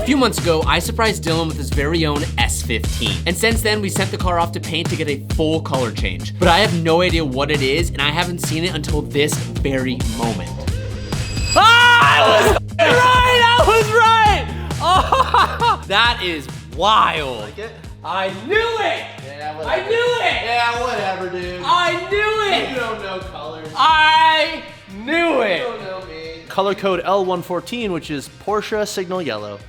A few months ago, I surprised Dillon with his very own S15. And since then, we sent the car off to paint to get a full color change. But I have no idea what it is, and I haven't seen it until this very moment. Ah, I was right! Oh, that is wild. Like it? I knew it! Yeah, whatever. I knew it! Yeah, whatever, dude. I knew it! You don't know colors. I knew it! You don't know me. Color code L114, which is Porsche Signal Yellow.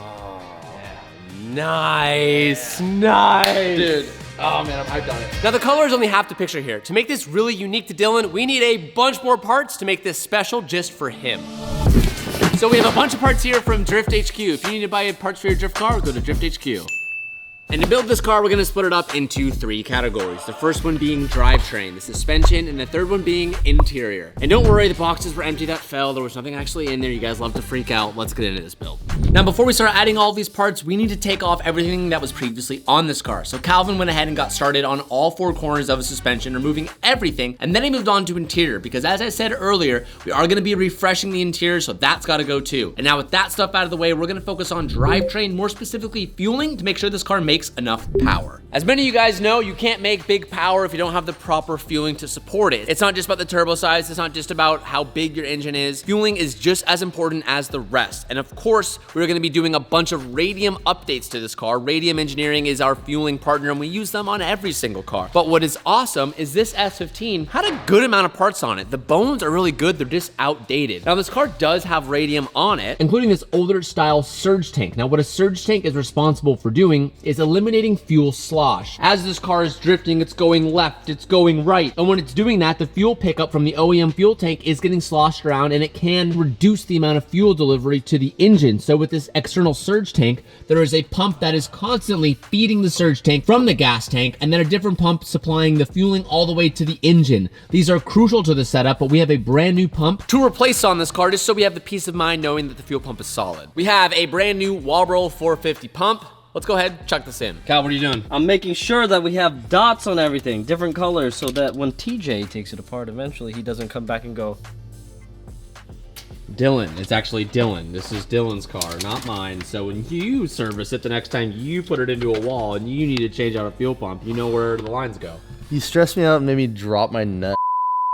Oh, yeah. Nice, nice. Dude, oh man, I've done it. Now the color is only half the picture here. To make this really unique to Dillon, we need a bunch more parts to make this special just for him. So we have a bunch of parts here from Drift HQ. If you need to buy parts for your drift car, go to Drift HQ. And to build this car, we're gonna split it up into 3 categories. The first one being drivetrain, the suspension, and the third one being interior. And don't worry, the boxes were empty that fell. There was nothing actually in there. You guys love to freak out. Let's get into this build. Now, before we start adding all of these parts, we need to take off everything that was previously on this car. So Calvin went ahead and got started on all 4 corners of a suspension, removing everything. And then he moved on to interior, because as I said earlier, we are gonna be refreshing the interior, so that's gotta go too. And now with that stuff out of the way, we're gonna focus on drivetrain, more specifically fueling, to make sure this car makes enough power. As many of you guys know, you can't make big power if you don't have the proper fueling to support it. It's not just about the turbo size, it's not just about how big your engine is. Fueling is just as important as the rest. And of course, we're gonna be doing a bunch of Radium updates to this car. Radium Engineering is our fueling partner, and we use them on every single car. But what is awesome is this S15 had a good amount of parts on it. The bones are really good, they're just outdated. Now this car does have Radium on it, including this older style surge tank. Now what a surge tank is responsible for doing is eliminating fuel slosh. As this car is drifting, it's going left, it's going right. And when it's doing that, the fuel pickup from the OEM fuel tank is getting sloshed around, and it can reduce the amount of fuel delivery to the engine. So with this external surge tank, there is a pump that is constantly feeding the surge tank from the gas tank, and then a different pump supplying the fueling all the way to the engine. These are crucial to the setup, but we have a brand new pump to replace on this car, just so we have the peace of mind knowing that the fuel pump is solid. We have a brand new Walbro 450 pump. Let's go ahead, chuck this in. Cal, what are you doing? I'm making sure that we have dots on everything, different colors, so that when TJ takes it apart eventually, he doesn't come back and go, Dillon, it's actually Dillon. This is Dillon's car, not mine. So when you service it, the next time you put it into a wall and you need to change out a fuel pump, you know where the lines go. You stressed me out and made me drop my nut.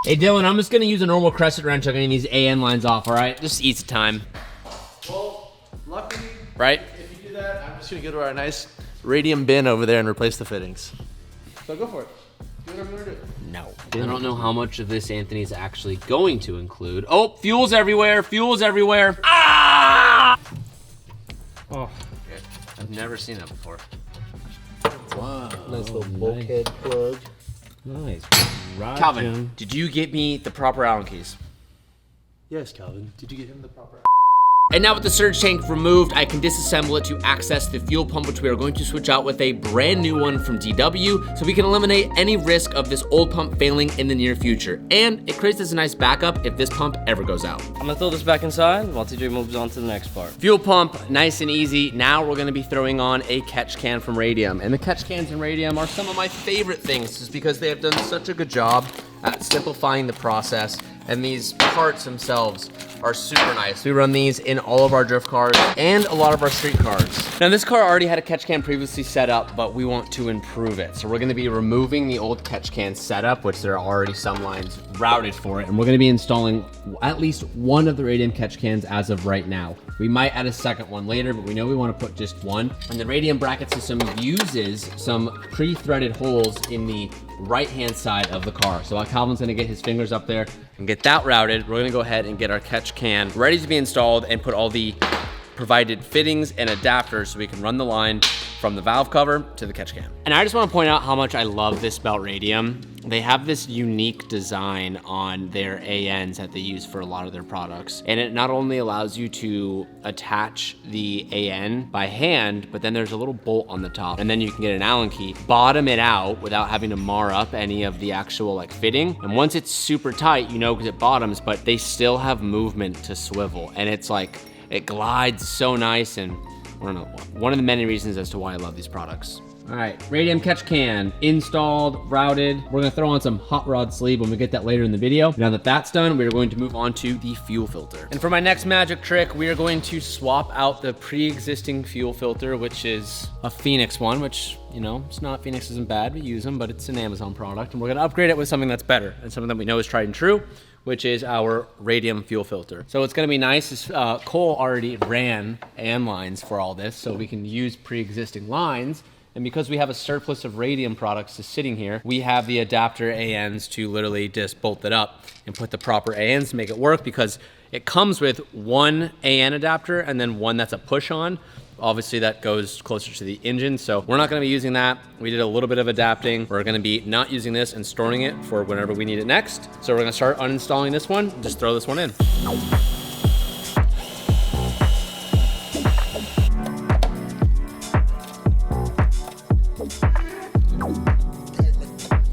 Hey Dillon, I'm just gonna use a normal crescent wrench on getting these AN lines off, all right? Just easy time. Well, luckily, right? If you do that, I'm just gonna go to our nice Radium bin over there and replace the fittings. So go for it. Do whatever you wanna do. No. I don't know how much of this Anthony's actually going to include. Oh, fuel's everywhere, fuel's everywhere. Ah! Oh, I've never seen that before. Wow. Nice little bulkhead plug. nice. Right, Calvin, Jim. did you get me the proper Allen keys? Yes, Calvin. Did you get him the proper? And now with the surge tank removed, I can disassemble it to access the fuel pump, which we are going to switch out with a brand new one from DW, so we can eliminate any risk of this old pump failing in the near future. And it creates this nice backup if this pump ever goes out. I'm gonna throw this back inside while TJ moves on to the next part. Fuel pump, nice and easy. Now we're gonna be throwing on a catch can from Radium. And the catch cans from Radium are some of my favorite things, just because they have done such a good job at simplifying the process. And these parts themselves are super nice. We run these in all of our drift cars and a lot of our street cars. Now this car already had a catch can previously set up, but we want to improve it. So we're gonna be removing the old catch can setup, which there are already some lines routed for it. And we're gonna be installing at least one of the Radium catch cans as of right now. We might add a second one later, but we know we wanna put just one. And the Radium bracket system uses some pre-threaded holes in the right-hand side of the car. So while Calvin's gonna get his fingers up there and get that routed, we're gonna go ahead and get our catch can ready to be installed and put all the provided fittings and adapters so we can run the line from the valve cover to the catch can. And I just want to point out how much I love this belt Radium. They have this unique design on their ANs that they use for a lot of their products. And it not only allows you to attach the AN by hand, but then there's a little bolt on the top, and then you can get an Allen key, bottom it out without having to mar up any of the actual like fitting. And once it's super tight, you know, because it bottoms, but they still have movement to swivel. And it's like, it glides so nice, and I don't know, one of the many reasons as to why I love these products. All right, radium catch can, installed, routed. We're gonna throw on some hot rod sleeve when we get that later in the video. Now that that's done, we're going to move on to the fuel filter. And for my next magic trick, we are going to swap out the pre-existing fuel filter, which is a Phoenix one, which, you know, it's not, Phoenix isn't bad, we use them, but it's an Amazon product. And we're gonna upgrade it with something that's better and something that we know is tried and true, which is our radium fuel filter. So what's gonna be nice is Cole already ran AN lines for all this, so we can use pre-existing lines. And because we have a surplus of radium products just sitting here, we have the adapter ANs to literally just bolt it up and put the proper ANs to make it work, because it comes with one AN adapter and then one that's a push on. Obviously that goes closer to the engine, so we're not gonna be using that. We did a little bit of adapting. We're gonna be not using this and storing it for whenever we need it next. So we're gonna start uninstalling this one, just throw this one in.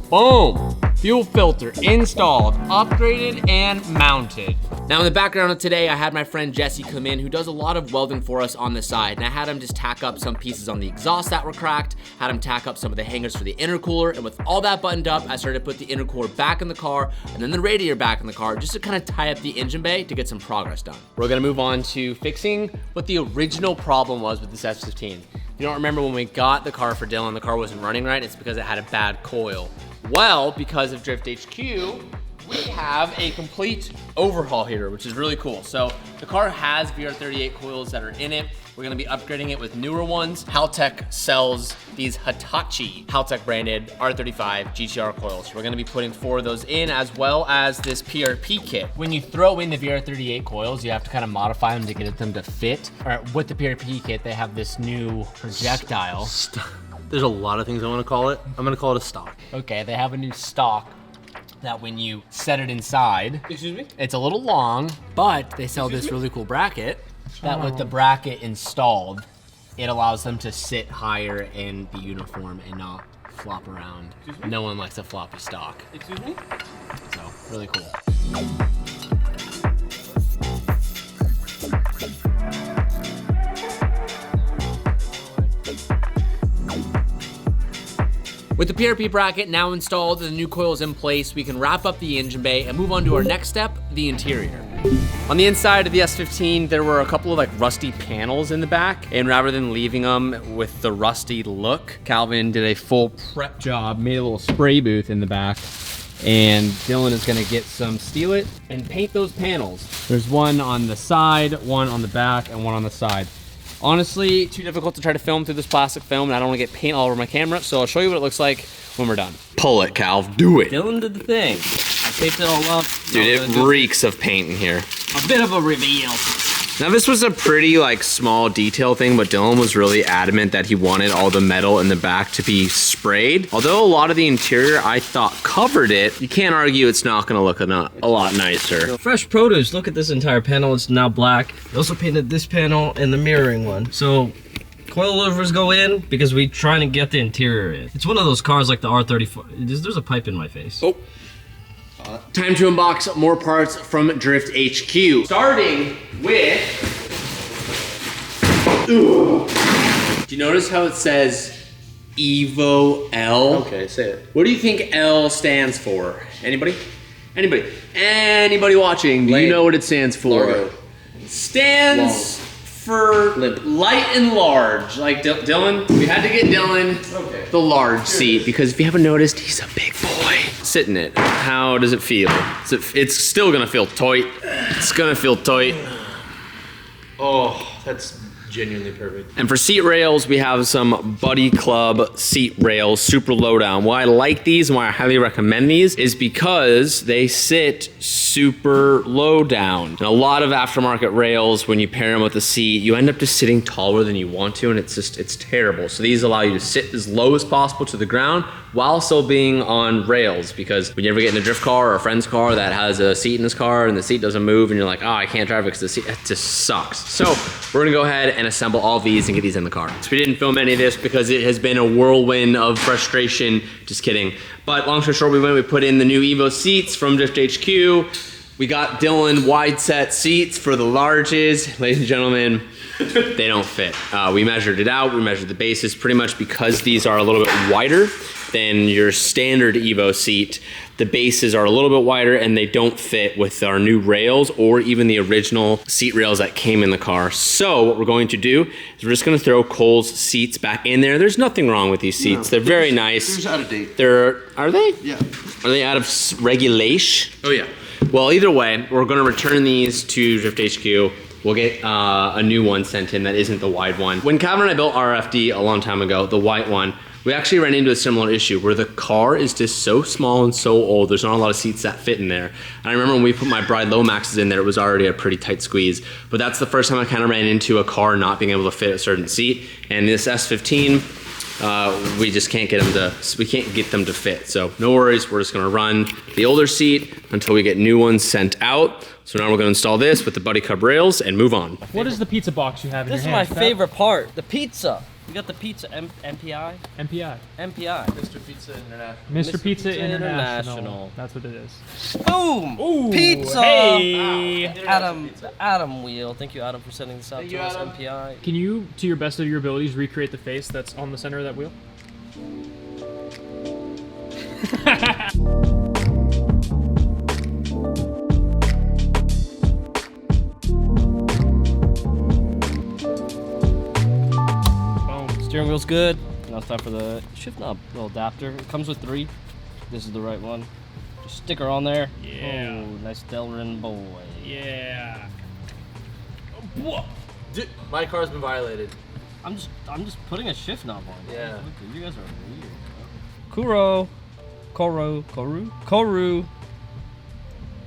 Boom! Fuel filter installed, upgraded, and mounted. Now in the background of today, I had my friend Jesse come in, who does a lot of welding for us on the side. And I had him just tack up some pieces on the exhaust that were cracked, had him tack up some of the hangers for the intercooler, and with all that buttoned up, I started to put the intercooler back in the car, and then the radiator back in the car, just to kind of tie up the engine bay to get some progress done. We're gonna move on to fixing what the original problem was with this S15. You don't remember when we got the car for Dillon, the car wasn't running right, it's because it had a bad coil. Well, because of Drift HQ, we have a complete overhaul here, which is really cool. So the car has VR38 coils that are in it. We're gonna be upgrading it with newer ones. Haltech sells these Hitachi, Haltech branded R35 GTR coils. We're gonna be putting 4 of those in, as well as this PRP kit. When you throw in the VR38 coils, you have to kind of modify them to get them to fit. With the PRP kit, they have this new projectile. There's a lot of things I want to call it. I'm gonna call it a stock. Okay, they have a new stock that when you set it inside, Excuse me? it's a little long, but they sell this really cool bracket that with the bracket installed, it allows them to sit higher in the uniform and not flop around. No one likes a floppy stock. Excuse me? So, really cool. With the PRP bracket now installed and the new coils in place, we can wrap up the engine bay and move on to our next step, the interior. On the inside of the S15, there were a couple of like rusty panels in the back, and rather than leaving them with the rusty look, Calvin did a full prep job, made a little spray booth in the back, and Dillon is gonna get some steel it and paint those panels. There's one on the side, one on the back, and one on the side. Honestly, too difficult to try to film through this plastic film, and I don't want to get paint all over my camera, so I'll show you what it looks like when we're done. Pull it, Cal, do it. Dillon did the thing. I taped it all up. Dude, it reeks of paint in here. A bit of a reveal. Now this was a pretty like small detail thing, but Dillon was really adamant that he wanted all the metal in the back to be sprayed. Although a lot of the interior I thought covered it, you can't argue it's not gonna look a lot nicer. Fresh produce. Look at this entire panel. It's now black. They also painted this panel and the mirroring one. So coilovers go in because we're trying to get the interior in. It's one of those cars like the R35. There's a pipe in my face. Oh. Time to unbox more parts from Drift HQ. Starting with... Ooh. Do you notice how it says Evo L? Okay, say it. What do you think L stands for? Anybody? Anybody? Anybody watching? Do you know what it stands for? Largo. Stands for light and large. Like Dillon, we had to get Dillon the large seat because if you haven't noticed, he's a big boy. Sit in it. How does it feel? It's still gonna feel tight. It's gonna feel tight. Oh, that's genuinely perfect. And for seat rails, we have some Buddy Club seat rails, super low down. Why I like these and why I highly recommend these is because they sit super low down. And a lot of aftermarket rails, when you pair them with the seat, you end up just sitting taller than you want to, and it's terrible. So these allow you to sit as low as possible to the ground while still being on rails, because when you ever get in a drift car or a friend's car that has a seat in his car and the seat doesn't move and you're like, oh, I can't drive it because the seat, it just sucks. So we're gonna go ahead and assemble all of these and get these in the car. So we didn't film any of this because it has been a whirlwind of frustration, just kidding. But long story short, we put in the new Evo seats from Drift HQ. We got Dillon wide set seats for the larges. Ladies and gentlemen, they don't fit. We measured it out, we measured the bases pretty much because these are a little bit wider than your standard Evo seat. The bases are a little bit wider and they don't fit with our new rails or even the original seat rails that came in the car. So what we're going to do is we're just gonna throw Cole's seats back in there. There's nothing wrong with these seats. They're very nice. They're just out of date. Are they? Yeah. Are they out of regulation? Oh yeah. Well, either way, we're gonna return these to Drift HQ. We'll get a new one sent in that isn't the wide one. When Calvin and I built RFD a long time ago, the white one, we actually ran into a similar issue where the car is just so small and so old, there's not a lot of seats that fit in there. And I remember when we put my Bride Lomaxes in there, it was already a pretty tight squeeze. But that's the first time I kind of ran into a car not being able to fit a certain seat. And this S15, we just can't get them to fit. So no worries, we're just gonna run the older seat until we get new ones sent out. So now we're gonna install this with the Buddy Cub rails and move on. What is the pizza box you have in This is your my hand? favorite part, the pizza. You got the pizza, MPI? MPI. MPI. Mr. Pizza International. Mr. Pizza International. International. That's what it is. Boom! Ooh, Pizza! Hey! Adam Wheel. Thank you, Adam, for sending this out Thank to you, us, Adam. MPI. Can you, to your best of your abilities, recreate the face that's on the center of that wheel? Steering wheel's good. Now it's time for the shift knob little adapter. It comes with 3. This is the right one. Just stick her on there. Yeah. Oh, nice Delrin boy. Yeah. Whoa. Dude, my car's been violated. I'm just putting a shift knob on. Yeah. Look, you guys are weird. Koru.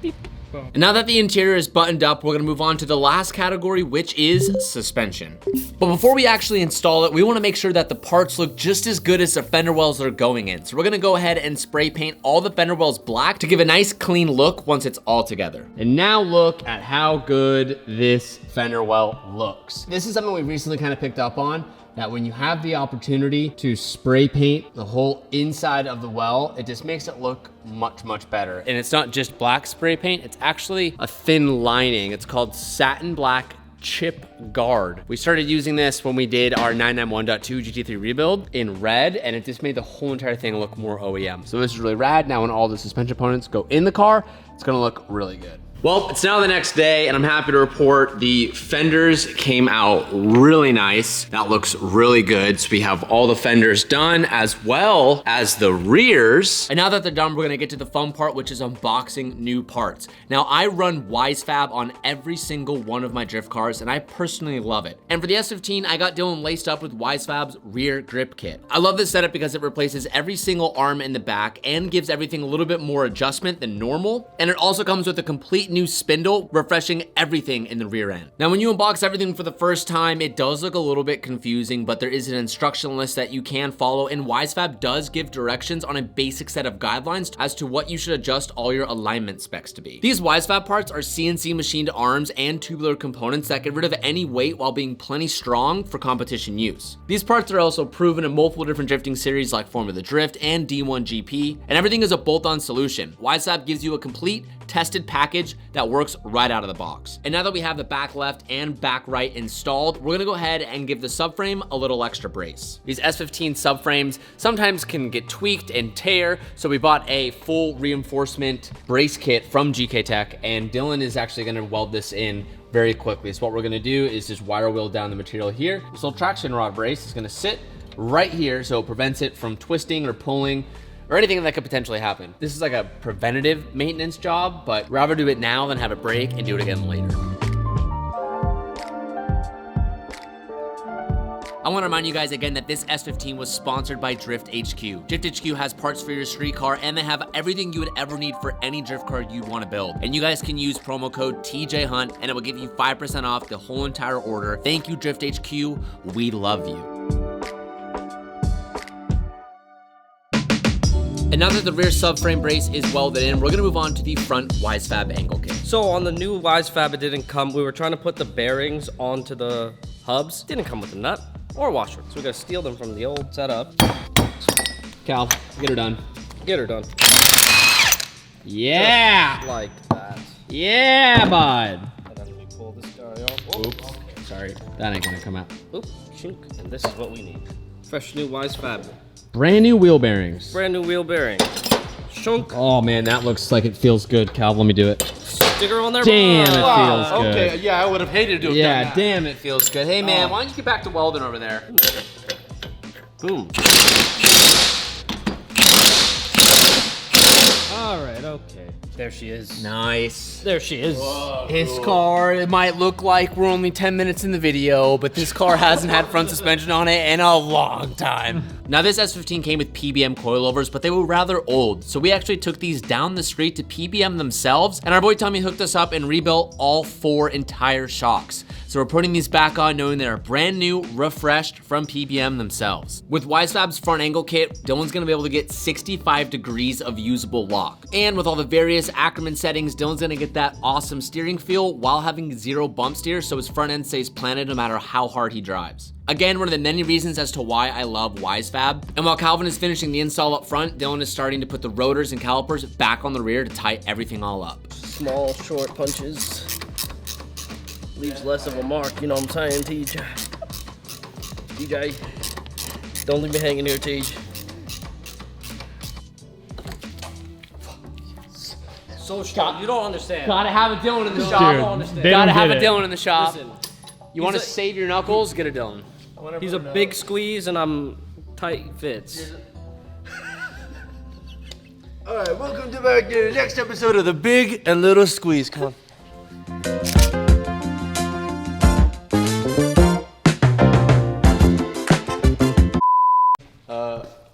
Beep. And now that the interior is buttoned up, we're gonna move on to the last category, which is suspension. But before we actually install it, we wanna make sure that the parts look just as good as the fender wells they're going in. So we're gonna go ahead and spray paint all the fender wells black to give a nice clean look once it's all together. And now look at how good this fender well looks. This is something we recently kind of picked up on, that when you have the opportunity to spray paint the whole inside of the well, it just makes it look much, much better. And it's not just black spray paint, it's actually a thin lining. It's called satin black chip guard. We started using this when we did our 991.2 GT3 rebuild in red, and it just made the whole entire thing look more OEM. So this is really rad. Now when all the suspension components go in the car, it's gonna look really good. Well, it's now the next day, and I'm happy to report the fenders came out really nice. That looks really good. So we have all the fenders done as well as the rears. And now that they're done, we're gonna get to the fun part, which is unboxing new parts. Now, I run WiseFab on every single one of my drift cars, and I personally love it. And for the S15, I got Dillon laced up with WiseFab's rear grip kit. I love this setup because it replaces every single arm in the back and gives everything a little bit more adjustment than normal. And it also comes with a complete new spindle, refreshing everything in the rear end. Now, when you unbox everything for the first time, it does look a little bit confusing, but there is an instruction list that you can follow, and WiseFab does give directions on a basic set of guidelines as to what you should adjust all your alignment specs to be. These WiseFab parts are CNC machined arms and tubular components that get rid of any weight while being plenty strong for competition use. These parts are also proven in multiple different drifting series like Formula Drift and D1 GP, and everything is a bolt-on solution. WiseFab gives you a complete, tested package that works right out of the box. And now that we have the back left and back right installed, we're gonna go ahead and give the subframe a little extra brace. These S15 subframes sometimes can get tweaked and tear, so we bought a full reinforcement brace kit from GK Tech, and Dillon is actually gonna weld this in very quickly. So what we're gonna do is just wire wheel down the material here. This little traction rod brace is gonna sit right here so it prevents it from twisting or pulling or anything that could potentially happen. This is like a preventative maintenance job, but rather do it now than have it break and do it again later. I want to remind you guys again that this S15 was sponsored by Drift HQ. Drift HQ has parts for your street car, and they have everything you would ever need for any drift car you want to build. And you guys can use promo code TJHunt, and it will give you 5% off the whole entire order. Thank you, Drift HQ. We love you. And now that the rear subframe brace is welded in, we're gonna move on to the front WiseFab angle kit. So on the new WiseFab, it didn't come. We were trying to put the bearings onto the hubs. Didn't come with a nut or washer. So we gotta steal them from the old setup. Cal, get her done. Get her done. Yeah! Just like that. Yeah, bud. And then we pull this guy off. Oops. Sorry, that ain't gonna come out. Oop, chink. And this is what we need. Fresh new Wise Fab. Brand new wheel bearings. Brand new wheel bearing. Shunk. Oh man, that looks like it feels good. Cal, let me do it. Sticker on there. Damn, it bud. feels good. Okay, yeah, I would have hated to have done Yeah, that. damn, it feels good. Hey man, why don't you get back to welding over there? Boom. All right, okay. There she is. Nice. There she is. This car, it might look like we're only 10 minutes in the video, but this car hasn't had front suspension on it in a long time. Now this S15 came with PBM coilovers, but they were rather old. So we actually took these down the street to PBM themselves, and our boy Tommy hooked us up and rebuilt all 4 entire shocks. So we're putting these back on knowing they are brand new, refreshed from PBM themselves. With WiseFab's front angle kit, Dillon's gonna be able to get 65 degrees of usable lock. And with all the various Ackerman settings, Dillon's gonna get that awesome steering feel while having 0 bump steer, so his front end stays planted no matter how hard he drives. Again, one of the many reasons as to why I love WiseFab. And while Calvin is finishing the install up front, Dillon is starting to put the rotors and calipers back on the rear to tie everything all up. Small, short punches. Leaves less of a mark, you know what I'm saying, TJ? TJ, don't leave me hanging here, TJ. So strong, you don't understand. Gotta have a Dillon in the Dude, shop. they Gotta don't have get a it. Dillon in the shop. Listen, You wanna he's a- save your knuckles? Get a Dillon. He's a big squeeze and I'm tight fits. All right, welcome to the next episode of the Big and Little Squeeze. Come on.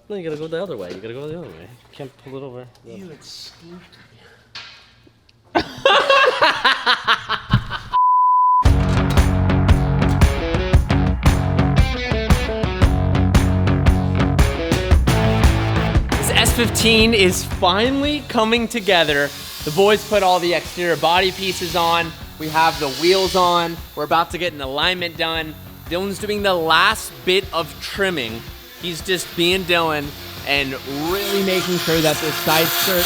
No, you gotta go the other way. You gotta go the other way. You can't pull it over. You would scoop. This S15 is finally coming together. The boys put all the exterior body pieces on. We have the wheels on. We're about to get an alignment done. Dillon's doing the last bit of trimming. He's just being Dillon and really making sure that this side skirt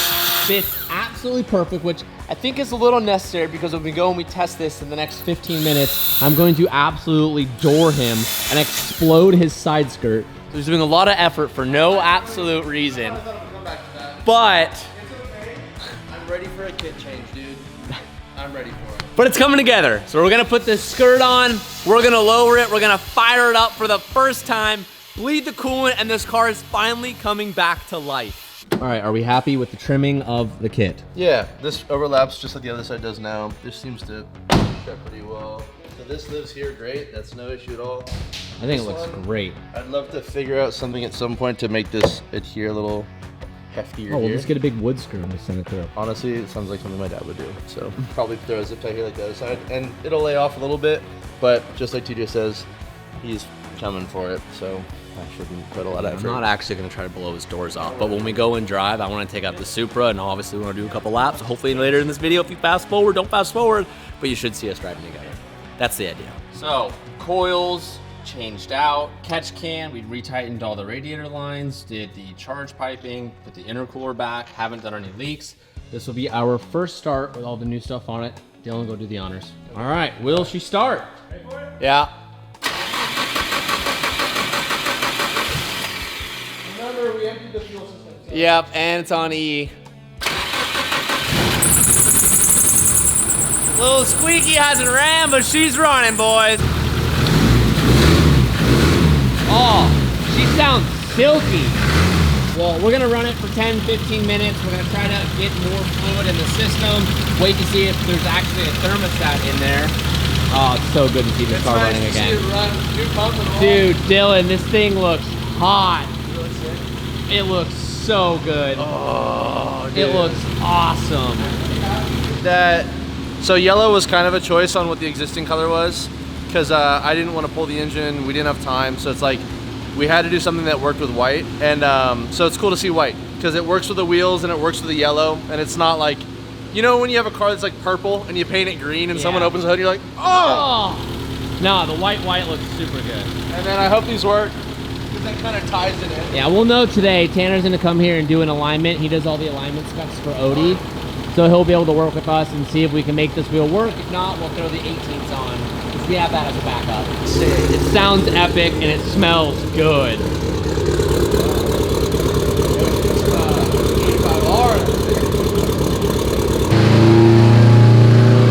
fits absolutely perfect, which I think is a little necessary because when we go and we test this in the next 15 minutes, I'm going to absolutely door him and explode his side skirt. So he's doing a lot of effort for no absolute reason. But I'm ready for a kit change, dude. I'm ready for it. But it's coming together. So we're gonna put this skirt on, we're gonna lower it, we're gonna fire it up for the first time, bleed the coolant, and this car is finally coming back to life. All right, are we happy with the trimming of the kit? Yeah, this overlaps just like the other side does now. This seems to fit pretty well. So this lives here great. That's no issue at all. I think it looks great. I'd love to figure out something at some point to make this adhere a little heftier Oh, we'll here. just get a big wood screw and just send it through. Honestly, it sounds like something my dad would do. So probably throw a zip tie here like the other side, and it'll lay off a little bit. But just like TJ says, he's coming for it. So I shouldn't put a lot of I'm effort. not actually gonna try to blow his doors off, but when we go and drive, I wanna take out the Supra and obviously we wanna do a couple laps. Hopefully later in this video, if you fast forward, don't fast forward, but you should see us driving together. That's the idea. So, coils changed out, catch can, we retightened all the radiator lines, did the charge piping, put the intercooler back, haven't done any leaks. This will be our first start with all the new stuff on it. Dillon, go do the honors. All right, will she start? Ready for it? Yeah. Remember, we emptied the fuel system. So. Yep, and it's on E. Little Squeaky hasn't ran, but she's running, boys. Oh, she sounds silky. Well, we're gonna run it for 10, 15 minutes. We're gonna try to get more fluid in the system. Wait to see if there's actually a thermostat in there. Oh, it's so good to see this car running again. Dude, Dillon, this thing looks hot. It looks so good. Oh, dude. It looks awesome. So yellow was kind of a choice on what the existing color was, because I didn't want to pull the engine. We didn't have time, so it's like we had to do something that worked with white. And so it's cool to see white because it works with the wheels and it works with the yellow. And it's not like, you know, when you have a car that's like purple and you paint it green and someone opens the hood, and you're like, oh! No, the white looks super good. And then I hope these work because that kind of ties it in. Yeah, we'll know today. Tanner's gonna come here and do an alignment. He does all the alignment specs for Odie. So he'll be able to work with us and see if we can make this wheel work. If not, we'll throw the 18s on, because we have that as a backup. It sounds epic and it smells good.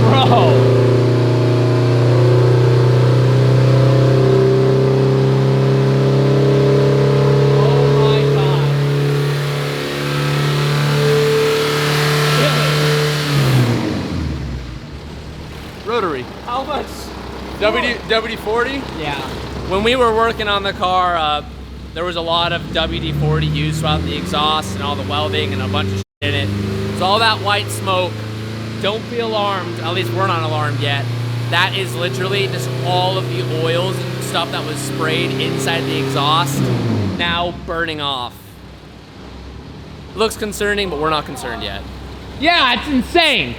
Bro. Rotary. How much? WD-40? Yeah. When we were working on the car, there was a lot of WD-40 used throughout the exhaust and all the welding and a bunch of shit in it. So all that white smoke, don't be alarmed, at least we're not alarmed yet. That is literally just all of the oils and stuff that was sprayed inside the exhaust now burning off. Looks concerning, but we're not concerned yet. Yeah, it's insane.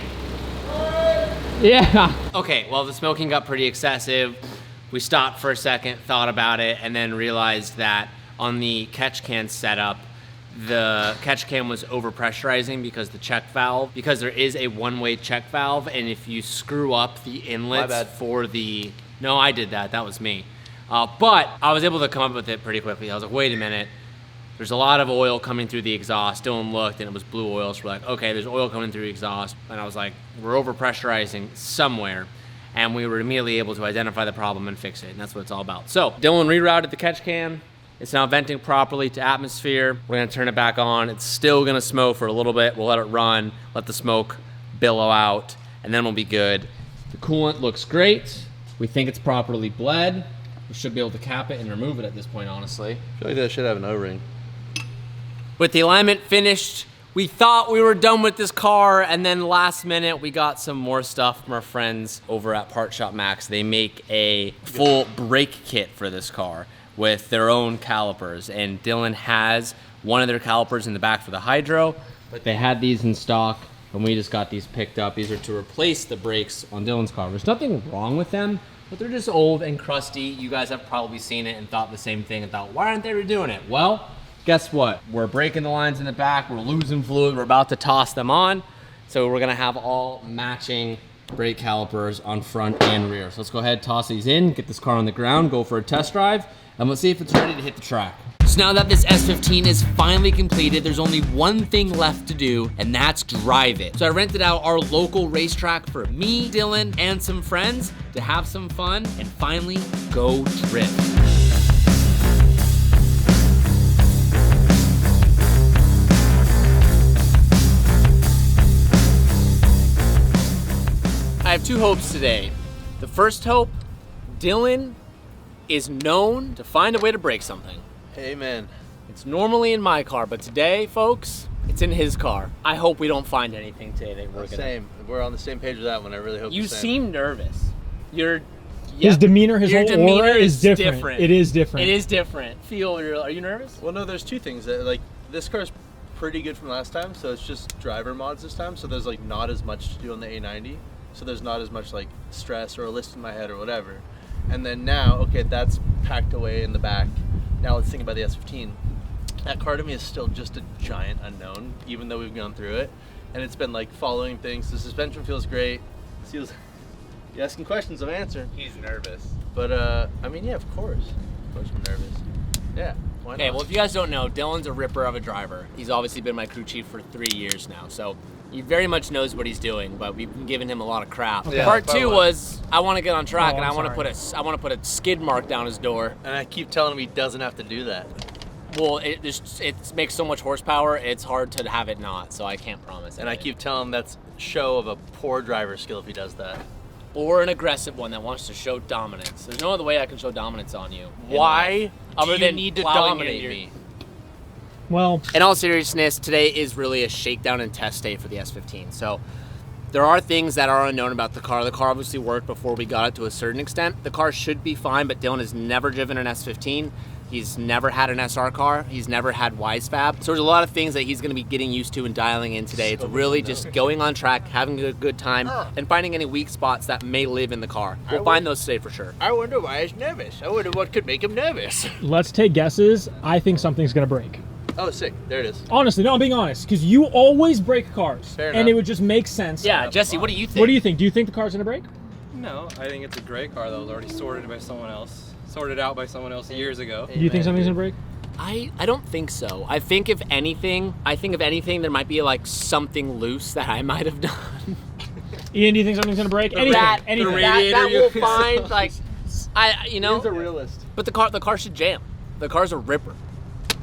Yeah. Okay, well, the smoking got pretty excessive. We stopped for a second, thought about it, and then realized that on the catch can setup, the catch can was overpressurizing because the check valve, because there is a one-way check valve, and if you screw up the inlets for the, no, I did that, that was me. But I was able to come up with it pretty quickly. I was like, wait a minute. There's a lot of oil coming through the exhaust. Dylan looked and it was blue oil. So we're like, okay, there's oil coming through the exhaust. And I was like, we're overpressurizing somewhere. And we were immediately able to identify the problem and fix it. And that's what it's all about. So Dylan rerouted the catch can. It's now venting properly to atmosphere. We're gonna turn it back on. It's still gonna smoke for a little bit. We'll let it run, let the smoke billow out, and then we'll be good. The coolant looks great. We think it's properly bled. We should be able to cap it and remove it at this point, honestly. I feel like that should have an O-ring. With the alignment finished, we thought we were done with this car, and then last minute we got some more stuff from our friends over at Part Shop Max. They make a full brake kit for this car with their own calipers, and Dylan has one of their calipers in the back for the hydro, but they had these in stock, and we just got these picked up. These are to replace the brakes on Dylan's car. There's nothing wrong with them, but they're just old and crusty. You guys have probably seen it and thought the same thing and thought, why aren't they redoing it? Well, guess what? We're breaking the lines in the back, we're losing fluid, we're about to toss them on. So we're gonna have all matching brake calipers on front and rear. So let's go ahead, toss these in, get this car on the ground, go for a test drive, and let's see if it's ready to hit the track. So now that this S15 is finally completed, there's only one thing left to do, and that's drive it. So I rented out our local racetrack for me, Dylan, and some friends to have some fun and finally go drift. I have two hopes today. The first hope, Dylan is known to find a way to break something. Amen. It's normally in my car, but today, folks, it's in his car. I hope we don't find anything today that we're gonna... Same. We're on the same page with that one. I really hope You the same. seem nervous. His demeanor, his Your whole demeanor aura is is different. different. It is different. It is different. Are you nervous? Well, no, there's two things. That, like, this car's pretty good from last time, so it's just driver mods this time, so there's, like, not as much to do on the A90. So there's not as much like stress or a list in my head or whatever. And then now, okay, that's packed away in the back. Now let's think about the S15. That car to me is still just a giant unknown, even though we've gone through it. And it's been like following things. The suspension feels great. You're asking questions, I'm answering. He's nervous. But I mean, yeah, of course I'm nervous. Yeah. Why Okay, not? well, if you guys don't know, Dylan's a ripper of a driver. He's obviously been my crew chief for 3 years now, so he very much knows what he's doing, but we've been giving him a lot of crap. Yeah, Part by two what? was I want to get on track and I'm I want sorry. to put a skid mark down his door. And I keep telling him he doesn't have to do that. Well, it makes so much horsepower, it's hard to have it not, so I can't promise. And I keep telling him that's show of a poor driver skill if he does that. Or an aggressive one that wants to show dominance. There's no other way I can show dominance on you. Why Other do than you need to plowing dominate in your- me? Well, In all seriousness, today is really a shakedown and test day for the S15. So there are things that are unknown about the car. The car obviously worked before we got it to a certain extent. The car should be fine, but Dylan has never driven an S15. He's never had an SR car. He's never had YSFAB. So there's a lot of things that he's going to be getting used to and dialing in today. It's really just going on track, having a good time, and finding any weak spots that may live in the car. We'll find those today for sure. I wonder why he's nervous. I wonder what could make him nervous. let's take guesses. I think something's gonna break. Oh, sick. There it is. Honestly, no, I'm being honest, because you always break cars, Fair and enough. it would just make sense. Yeah, Jesse, what do you think? What do you think? Do you think the car's gonna break? No, I think it's a great car that was already sorted out by someone else years ago. Do you think something's gonna break? I don't think so. I think if anything, there might be like something loose that I might have done. Ian, do you think something's gonna break? Anything? Anything? That we'll find. Like, you know. He's a realist. But the car should jam. The car's a ripper.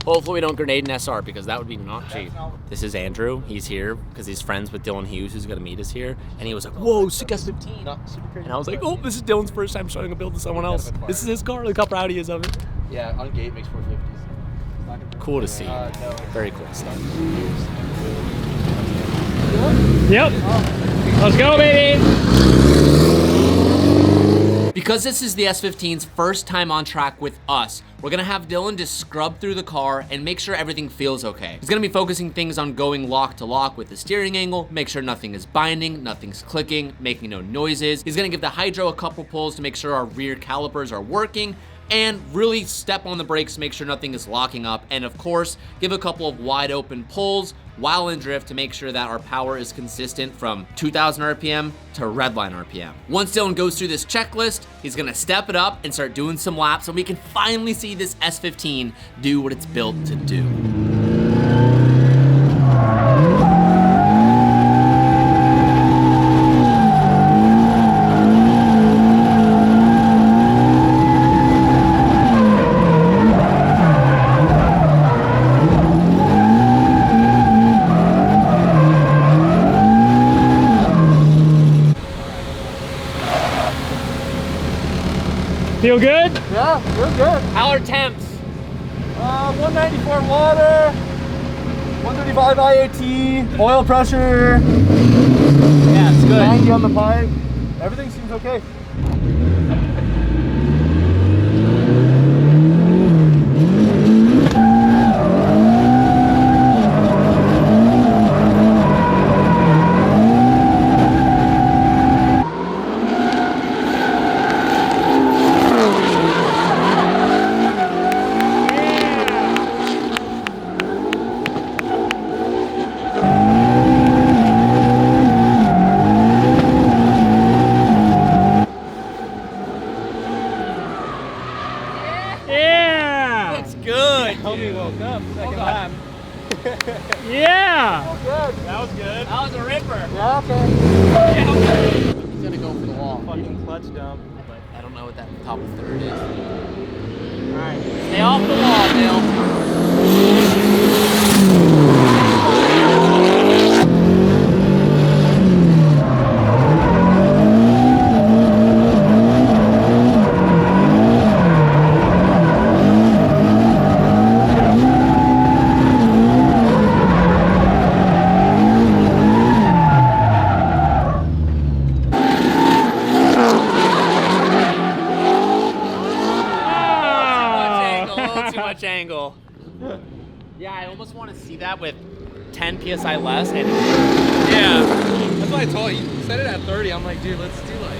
Hopefully we don't grenade an SR because that would be not cheap. This is Andrew. He's here because he's friends with Dillon Hughes, who's gonna meet us here. And he was like, whoa, sick S15. Not super crazy. And I was like, oh, this is Dylan's first time showing a build to someone else. This is his car. Look how proud he is of it. Yeah, on gate makes 450s. Cool to see. No. Very cool stuff. Yep. Let's go, baby. Because this is the S15's first time on track with us, we're gonna have Dillon just scrub through the car and make sure everything feels okay. He's gonna be focusing things on going lock to lock with the steering angle, make sure nothing is binding, nothing's clicking, making no noises. He's gonna give the hydro a couple pulls to make sure our rear calipers are working, and really step on the brakes to make sure nothing is locking up. And of course, give a couple of wide open pulls while in drift to make sure that our power is consistent from 2000 RPM to redline RPM. Once Dillon goes through this checklist, he's gonna step it up and start doing some laps so we can finally see this S15 do what it's built to do. Feel good? Yeah, we're good. How are temps? 194 water, 135 IAT, oil pressure. Yeah, it's good. 90 on the pipe. Everything seems okay. Yeah. It's good. Homie woke up second lap. Yeah. Good. That was good. That was a ripper. Yeah, okay. He's gonna go for the wall. Fucking clutch dump. But I don't know what that top of third is. Alright, stay off the wall, Bill. Angle. Yeah, I almost want to see that with 10 psi less. And Yeah. That's why I told you. You set it at 30. I'm like, dude, let's do like.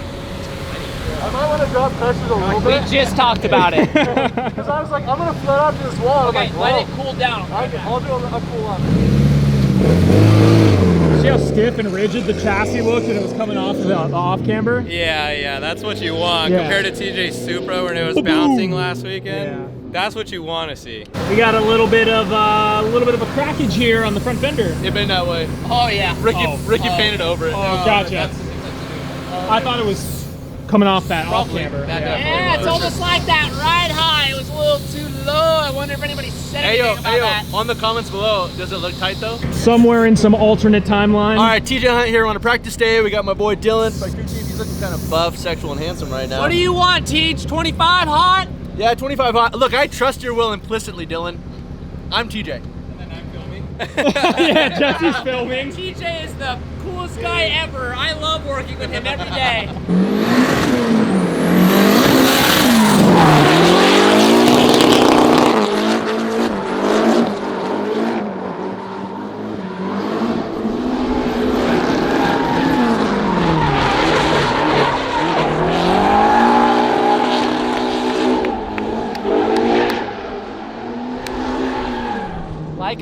I might want to drop pressure a little we bit. just talked about it. Because I was like, I'm going to float out to this wall. Okay, I'm like, let it cool down. I'll do a cool up. See how stiff and rigid the chassis looked when it was coming off of the off camber? Yeah, that's what you want. Yeah. Compared to TJ's Supra when it was bouncing last weekend. Yeah. That's what you want to see. We got a little bit of a crackage here on the front fender. It been that way. Oh, yeah. Ricky painted over it. Oh, gotcha. I thought it was coming off that off camber. Yeah, it's almost like that ride high. It was a little too low. I wonder if anybody said anything about that. On the comments below, does it look tight though? Somewhere in some alternate timeline. All right, TJ Hunt here on a practice day. We got my boy Dillon. My crew chief, he's looking kind of buff, sexual, and handsome right now. What do you want, Teach? 25 hot? Yeah, 25 hot. Look, I trust your will implicitly, Dillon. I'm TJ. And then I'm filming. Yeah, Jesse's filming. TJ is the coolest guy ever. I love working with him every day.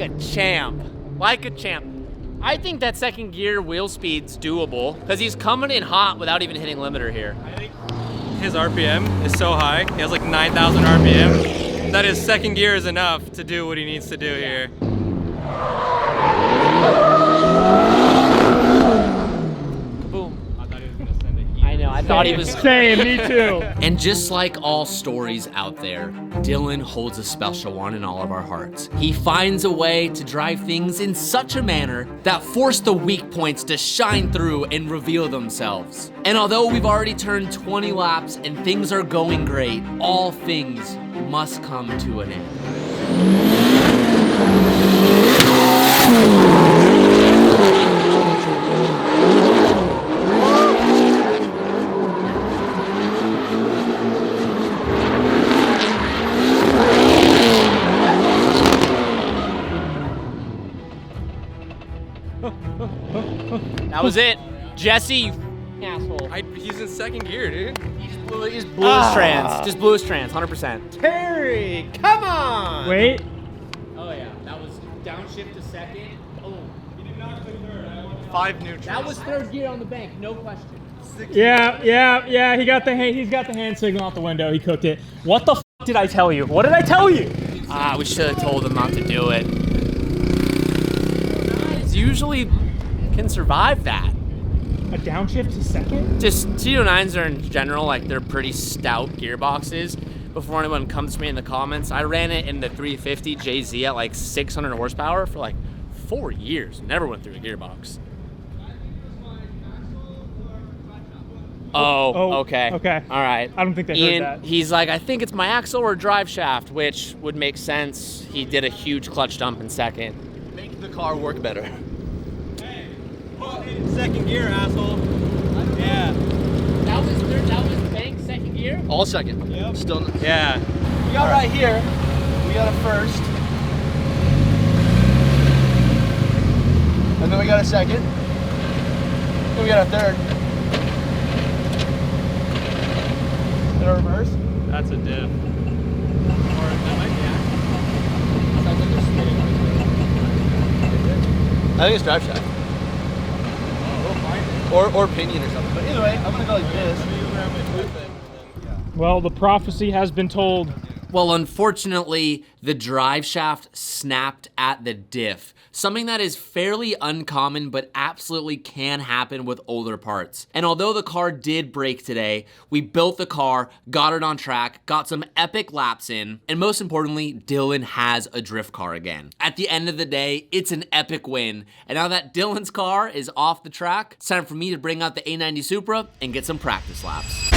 a champ. Like a champ. I think that second gear wheel speed's doable because he's coming in hot without even hitting limiter here. I think his RPM is so high. He has like 9,000 RPM. That his second gear is enough to do what he needs to do here. Boom. I thought he was gonna send it. I know, I thought he was. Same, me too. And just like all stories out there, Dillon holds a special one in all of our hearts. He finds a way to drive things in such a manner that force the weak points to shine through and reveal themselves. And although we've already turned 20 laps and things are going great, all things must come to an end. That was it. Jesse, you asshole. He's in second gear, dude. He just blew his trans. Just blew his trans, 100%. Terry, come on! Wait. Oh yeah, that was downshift to second. Boom. 5 neutrals. That was third gear on the bank, no question. Yeah. He got the he's got the hand signal out the window. He cooked it. What the f did I tell you? What did I tell you? We should have told him not to do it. Guys usually can survive that. A downshift to second? Just T09s are in general, like they're pretty stout gearboxes. Before anyone comes to me in the comments, I ran it in the 350 JZ at like 600 horsepower for like 4 years. Never went through a gearbox. Oh, okay. Okay. All right. I don't think they Ian, heard that. he's like, I think it's my axle or drive shaft, which would make sense. He did a huge clutch dump in second. Make the car work better. Second gear, asshole. Yeah. That was bank second gear? All second. Yep. Still. Yeah. We got right here. We got a first. And then we got a second. Then we got a third. And a reverse. That's a diff. Or that might be I think it's drive shaft. Or pinion or something. But either way, I'm gonna go like this. Well, the prophecy has been told. Well, unfortunately, the drive shaft snapped at the diff, something that is fairly uncommon but absolutely can happen with older parts. And although the car did break today, we built the car, got it on track, got some epic laps in, and most importantly, Dillon has a drift car again. At the end of the day, it's an epic win. And now that Dillon's car is off the track, it's time for me to bring out the A90 Supra and get some practice laps.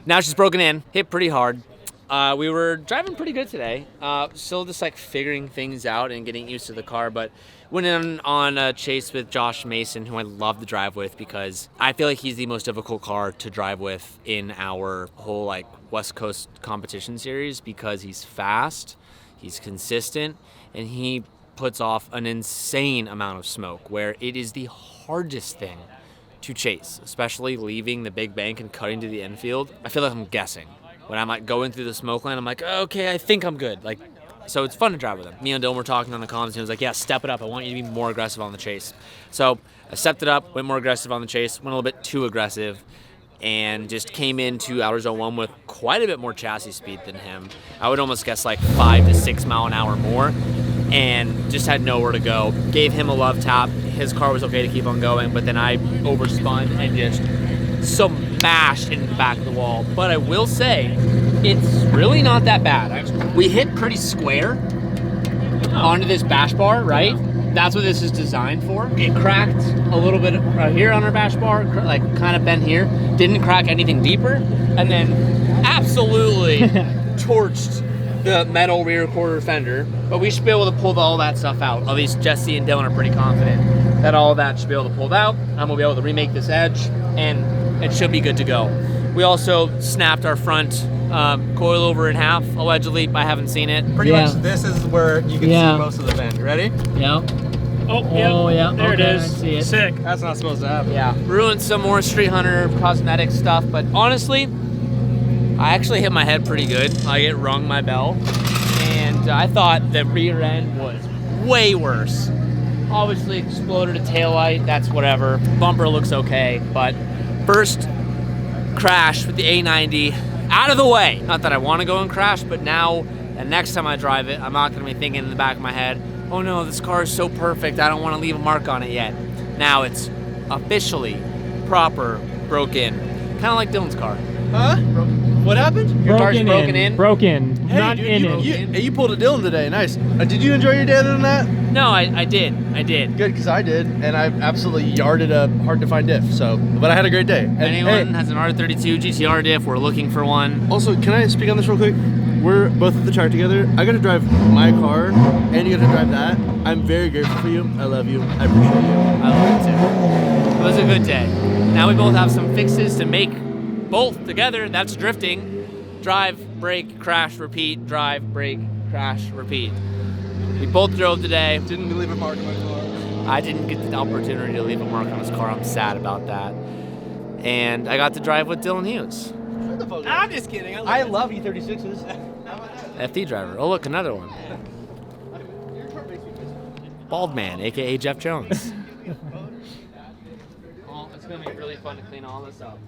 Now she's broken in, hit pretty hard. We were driving pretty good today. Still just like figuring things out and getting used to the car, but went in on a chase with Josh Mason, who I love to drive with because I feel like he's the most difficult car to drive with in our whole like West Coast competition series because he's fast, he's consistent, and he puts off an insane amount of smoke where it is the hardest thing to chase, especially leaving the big bank and cutting to the infield. I feel like I'm guessing. When I'm like going through the smoke line, I'm like, okay, I think I'm good. Like, so it's fun to drive with him. Me and Dillon were talking on the comms, and he was like, yeah, step it up. I want you to be more aggressive on the chase. So I stepped it up, went more aggressive on the chase, went a little bit too aggressive, and just came into outer zone 1 with quite a bit more chassis speed than him. I would almost guess like 5 to 6 mile an hour more, and just had nowhere to go. Gave him a love tap. His car was okay to keep on going, but then I overspun and just smashed into the back of the wall. But I will say, it's really not that bad. We hit pretty square onto this bash bar, right? That's what this is designed for. It cracked a little bit right here on our bash bar, like kind of bent here. Didn't crack anything deeper, and then absolutely torched the metal rear quarter fender. But we should be able to pull all that stuff out. At least Jesse and Dillon are pretty confident that all of that should be able to pull out. I'm gonna be able to remake this edge, and it should be good to go. We also snapped our front coilover in half, allegedly. I haven't seen it. Pretty much this is where you can see most of the bend. You ready? Yeah. Oh, yeah. There it is. I see it. Sick. That's not supposed to happen. Yeah, ruined some more Street Hunter cosmetic stuff, but honestly, I actually hit my head pretty good. Like, it rung my bell, and I thought the rear end was way worse. Obviously exploded a taillight, that's whatever. Bumper looks okay, but first crash with the A90 out of the way. Not that I want to go and crash, but now, the next time I drive it, I'm not going to be thinking in the back of my head, oh no, this car is so perfect, I don't want to leave a mark on it yet. Now it's officially proper broken. Kind of like Dillon's car. Huh? What happened? Your car's broken in? Broken. Hey, Not dude, in it. you pulled a Dillon today. Nice. Did you enjoy your day other than that? No, I did. Good, because I did, and I absolutely yarded a hard-to-find diff. So, but I had a great day. And If anyone has an R32 GTR diff, we're looking for one. Also, can I speak on this real quick? We're both at the track together. I got to drive my car, and you got to drive that. I'm very grateful for you. I love you. I appreciate you. I love it too. It was a good day. Now we both have some fixes to make both together. That's drifting. Drive, brake, crash, repeat. Drive, brake, crash, repeat. We both drove today. Didn't leave a mark on my car. I didn't get the opportunity to leave a mark on his car. I'm sad about that. And I got to drive with Dillon Hughes, I'm just kidding. I love E36s. FD driver. Oh, look, another one. Bald man, aka Jeff Jones. Well, it's gonna be really fun to clean all this up.